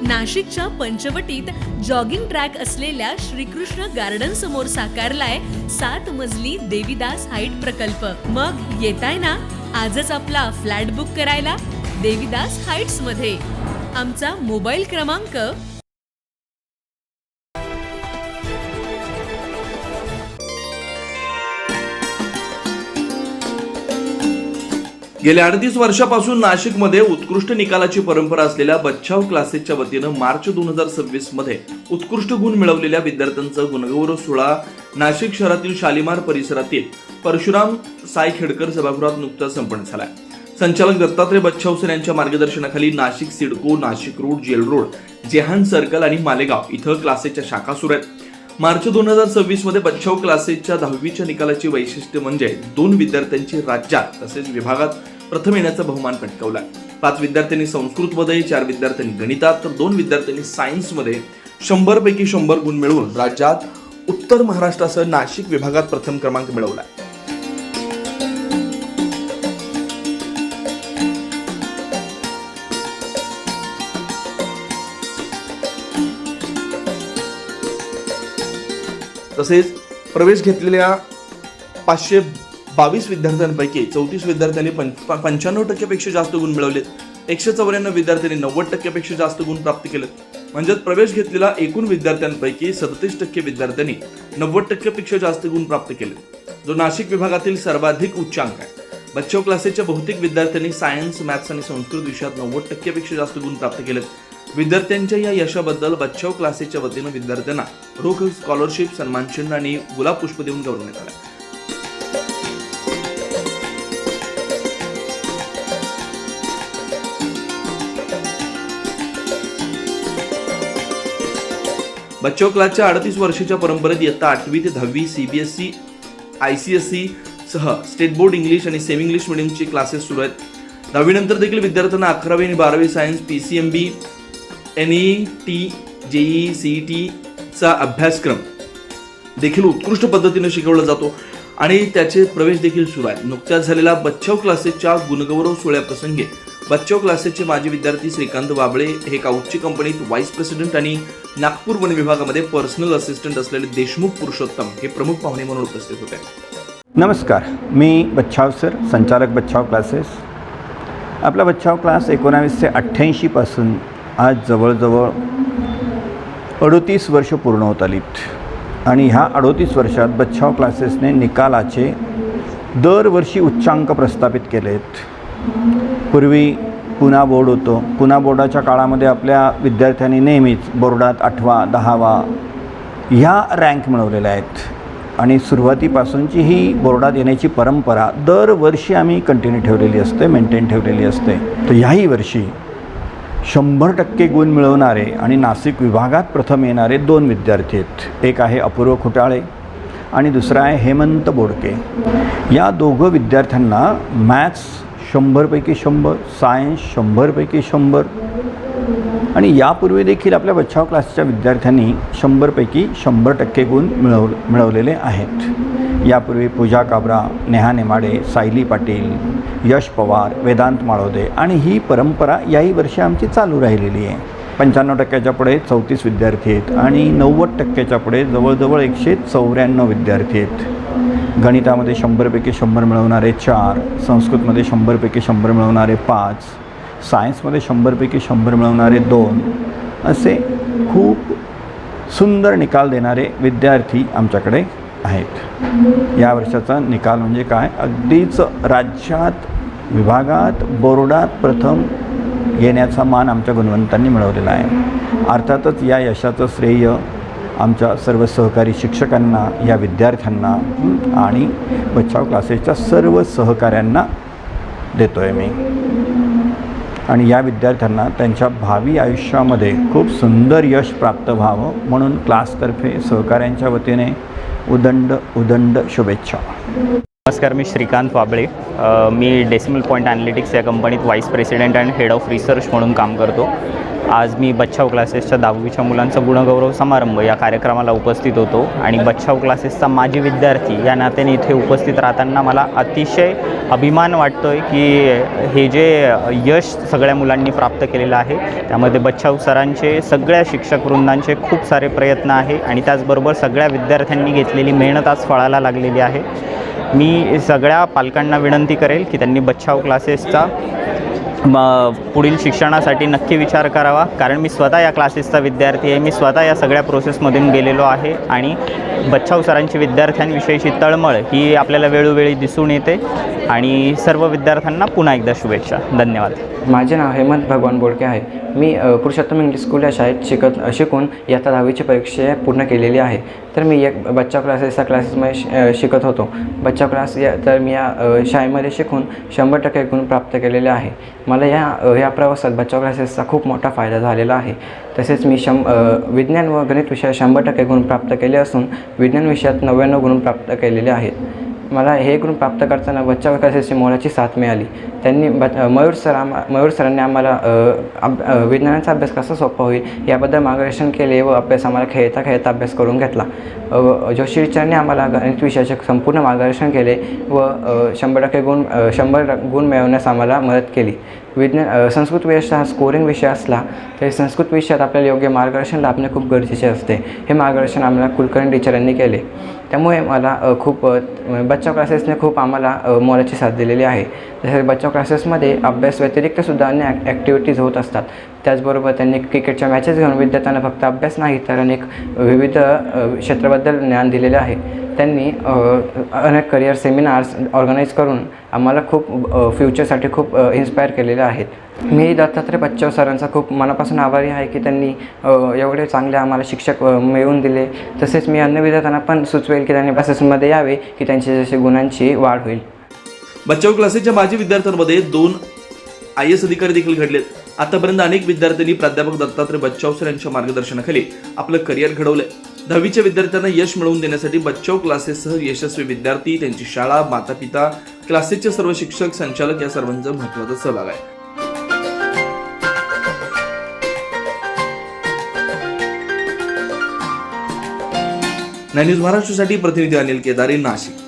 नाशिकच्या पंचवटीत jogging track असलेल्या Shrikrishna garden समोर साकारलाय 7 मजली देवीदास हाईट प्रकल्प। मग येताय ना आजच आपला फ्लॅट बुक करायला देवीदास हाईट्स मध्ये। आमचा मोबाईल क्रमांक गेल्या 38 वर्षापासून नाशिकमध्ये उत्कृष्ट निकालाची परंपरा असलेल्या बच्छाव क्लासेसच्या वतीनं मार्च 2026 मध्ये उत्कृष्ट गुण मिळवलेल्या विद्यार्थ्यांचा गुणगौरव सोहळा नाशिक शहरातील शालिमार परिसरातील परशुराम साई खेडकर सभागृहात नुकताच संपन्न झाला। संचालक दत्तात्रय बच्छाव सर यांच्या मार्गदर्शनाखाली Nashik CIDCO, Nashik road, jail road, Jehan circle आणि मालेगाव इथं क्लासेसच्या शाखा सुरू आहेत। मार्च 2026 मध्ये बच्छाव क्लासेसच्या 10वीच्या निकालाची वैशिष्ट्य म्हणजे 2 विद्यार्थ्यांची राज्यात तसेच विभागात प्रथम येण्याचा बहुमान पटकावला। 5 विद्यार्थ्यांनी संस्कृतमध्ये, 4 विद्यार्थ्यांनी गणितात तर 2 विद्यार्थ्यांनी सायन्समध्ये 100 पैकी 100 गुण मिळवून राज्यात उत्तर महाराष्ट्रासह नाशिक विभागात प्रथम क्रमांक मिळवला। तसेच प्रवेश घेतलेल्या 522 विद्यार्थ्यांपैकी 34 विद्यार्थ्यांनी 95% पेक्षा जास्त गुण मिळवलेत। 194 विद्यार्थ्यांनी 90% पेक्षा जास्त गुण प्राप्त केलेत। म्हणजे प्रवेश घेतलेल्या एकूण विद्यार्थ्यांपैकी 37% विद्यार्थ्यांनी 90% पेक्षा जास्त गुण प्राप्त केलेत, जो नाशिक विभागातील सर्वाधिक उच्चांक आहे। बच्छाव क्लासेसच्या बहुतेक विद्यार्थ्यांनी सायन्स, मॅथ्स आणि संस्कृत विषयात 90% पेक्षा जास्त गुण प्राप्त केलेत। विद्यार्थ्यांच्या या यशाबद्दल बच्छाव क्लासेसच्या वतीनं विद्यार्थ्यांना रोख स्कॉलरशिप, सन्मानचिन्ह आणि गुलाब पुष्प देऊन गौरवण्यात आलं। बच्छाव क्लासच्या 38 वर्षाच्या परंपरेत इयत्ता 8वी ते 10वी सीबीएसई, आयसीएसई सह स्टेट बोर्ड इंग्लिश आणि सेमी इंग्लिश मीडियमचे क्लासेस सुरू आहेत। 10वी नंतर देखील विद्यार्थ्यांना 11वी आणि 12वी science, PCMB, NET, JEE, CET चा अभ्यासक्रम देखील उत्कृष्ट पद्धतीने शिकवला जातो आणि त्याचे प्रवेश देखील सुरू आहेत। नुकत्याच झालेल्या बच्छाव क्लासेसच्या गुणगौरव सोहळ्याप्रसंगी बच्छाव क्लासेसचे माजी विद्यार्थी श्रीकांत वाबळे हे काउचची कंपनीत व्हाईस प्रेसिडेंट आणि नागपूर वन विभागामध्ये पर्सनल असिस्टंट असलेले देशमुख पुरुषोत्तम हे प्रमुख पाहुणे म्हणून उपस्थित होते। नमस्कार, मी बच्छाव सर, संचालक बच्छाव क्लासेस। आपला बच्छाव क्लास 1988 पासून आज जवळजवळ 38 वर्ष पूर्ण होत आलीत आणि ह्या 38 वर्षात बच्छाव क्लासेसने निकालाचे दरवर्षी उच्चांक प्रस्थापित केलेत। पूर्वी पुना बोर्ड होतो। पुना बोर्डाच्या काळामध्ये आपल्या विद्यार्थ्यांनी नेहमीच बोर्डात 8वा, 10वा ह्या रँक मिळवलेल्या आहेत आणि सुरुवातीपासूनची ही बोर्डात येण्याची परंपरा दरवर्षी आम्ही कंटिन्यू ठेवलेली असते, मेंटेन ठेवलेली असते। तर ह्याही वर्षी 100% गुण मिळवणारे आणि नाशिक विभागात प्रथम येणारे 2 विद्यार्थी आहेत। एक आहे अपूर्व खुटाळे आणि दुसरा आहे हेमंत बोडके। या दोघं विद्यार्थ्यांना मॅथ्स 100 पैकी 100, सायन्स 100 पैकी 100 आणि यापूर्वी देखील आपल्या बच्छाव क्लासच्या विद्यार्थ्यांनी 100 पैकी 100% गुण मिळवलेले आहेत। यापूर्वी पूजा काबरा, नेहा नेमाडे, सायली पाटील, यश पवार, वेदांत माळोदे आणि ही परंपरा याही वर्षी आमची चालू राहिलेली आहे। 95% पुढे 34 विद्यार्थी आहेत आणि 90% पुढे जवळजवळ 194 विद्यार्थी आहेत। गणितामध्ये 100 पैकी 100 मिळवणारे 4, संस्कृतमध्ये 100 पैकी 100 मिळवणारे 5, सायन्समध्ये 100 पैकी 100 मिळवणारे 2 असे खूप सुंदर निकाल देणारे विद्यार्थी आमच्याकडे आहेत। या वर्षाचा निकाल म्हणजे काय, अगदीच राज्यात, विभागात, बोर्डात प्रथम येण्याचा मान आमच्या गुणवंतांनी मिळवलेला आहे। अर्थातच या यशाचं श्रेय आमच्या सर्व सहकारी शिक्षकांना, या विद्यार्थ्यांना आणि बच्छाव क्लासेसच्या सर्व सहकाऱ्यांना देतो आहे मी। आणि या विद्यार्थ्यांना त्यांच्या भावी आयुष्यामध्ये खूप सुंदर यश प्राप्त व्हावं म्हणून क्लासतर्फे सहकाऱ्यांच्या वतीने उदंड शुभेच्छा। नमस्कार, मी श्रीकांत वाबळे। मी डेसिमल पॉईंट ॲनालिटिक्स या कंपनीत vice president and head of research म्हणून काम करतो। आज मी बच्छाव क्लासेसच्या 10वीच्या मुलांचा गुणगौरव समारंभ या कार्यक्रमाला उपस्थित होतो आणि बच्छाव क्लासेसचा माजी विद्यार्थी या नात्याने इथे उपस्थित राहताना मला अतिशय अभिमान वाटतो आहे की हे जे यश सगळ्या मुलांनी प्राप्त केलेलं आहे त्यामध्ये बच्छाव सरांचे सगळ्या शिक्षक वृंदांचे खूप सारे प्रयत्न आहे आणि त्याचबरोबर सगळ्या विद्यार्थ्यांनी घेतलेली मेहनत आज फळाला लागलेली आहे. मी सगळ्या पालकांना विनंती करेल की त्यांनी बच्छाव क्लासेसचा पुढील शिक्षणासाठी नक्की विचार करावा, कारण मी स्वतः या क्लासेसचा विद्यार्थी आहे. मी स्वतः या सगळ्या प्रोसेसमधून गेलेलो आहे आणि बच्छाव सरांची विद्यार्थ्यांविषयीची तळमळ ही आपल्याला वेळोवेळी दिसून येते आणि सर्व विद्यार्थ्यांना पुन्हा एकदा शुभेच्छा. धन्यवाद. माझे नाव हेमंत भगवान बोडके आहे. मी पुरुषोत्तम इंग्लिश स्कूल या शाळेत शिकून इयत्ता 10वीची परीक्षा पूर्ण केलेली आहे. तर मी एक बच्चा क्लासेस या क्लासेसमध्ये शिकत होतो. बच्चा क्लास तर मी या शाळेमध्ये शिकून 100% गुण प्राप्त केलेले आहे. मला या प्रवासात बच्चा क्लासेसचा खूप मोठा फायदा झालेला आहे. तसेच मी विज्ञान व गणित विषयात 100% गुण प्राप्त केले असून विज्ञान विषयात 99 गुण प्राप्त केलेले आहेत. मला हे गुण प्राप्त करताना बच्चा क्लासेसची मोलाची साथ मिळाली. त्यांनी मयूर सरांनी आम्हाला विज्ञानाचा अभ्यास कसा सोपा होईल याबद्दल मार्गदर्शन केले व अभ्यास आम्हाला खेळता खेळता अभ्यास करून घेतला. जोशी टीचरने आम्हाला गणित विषयाचे संपूर्ण मार्गदर्शन केले व 100% गुण मिळवण्यास आम्हाला मदत केली. संस्कृत विषय हा स्कोरिंग विषय असला तरी संस्कृत विषयात आपल्याला योग्य मार्गदर्शन लाभणे खूप गरजेचे असते. हे मार्गदर्शन आम्हाला कुलकर्णी टीचरांनी केले. त्यामुळे मला खूप बच्चा क्लासेसने खूप आम्हाला मोलाची साथ दिलेली आहे. तसेच बच्चा क्लासेसमध्ये अभ्यास व्यतिरिक्तसुद्धा अनेक ॲक्टिव्हिटीज होत असतात. त्याचबरोबर त्यांनी क्रिकेटच्या मॅचेस घेऊन विद्यार्थ्यांना फक्त अभ्यास नाही तर अनेक विविध क्षेत्राबद्दल ज्ञान दिलेले आहे. त्यांनी अनेक करिअर सेमिनार्स ऑर्गनाईज करून आम्हाला खूप फ्युचरसाठी खूप इन्स्पायर केलेले आहेत. मी दत्तात्रय बच्छाव सरांचा खूप मनापासून आभारी आहे की त्यांनी एवढे चांगले आम्हाला शिक्षक मिळवून दिले. तसेच मी अन्य विद्यार्थ्यांना पण सुचवेल की त्यांनी क्लासेसमध्ये यावे की त्यांची जशी गुणांची वाढ होईल. बच्छाव क्लासेसच्या माजी विद्यार्थ्यांमध्ये 2 IAS अधिकारी देखील घडलेत. आतापर्यंत अनेक विद्यार्थ्यांनी प्राध्यापक दत्तात्रय बच्छाव सर यांच्या मार्गदर्शनाखाली आपलं करिअर घडवलंय. 10वीच्या विद्यार्थ्यांना यश मिळवून देण्यासाठी बच्छाव क्लासेससह यशस्वी विद्यार्थी, त्यांची शाळा, माता पिता, क्लासेसचे सर्व शिक्षक, संचालक या सर्वांचा महत्त्वाचा सहभाग आहे. न्यूज महाराष्ट्रासाठी प्रतिनिधी अनिल केदारी, नाशिक.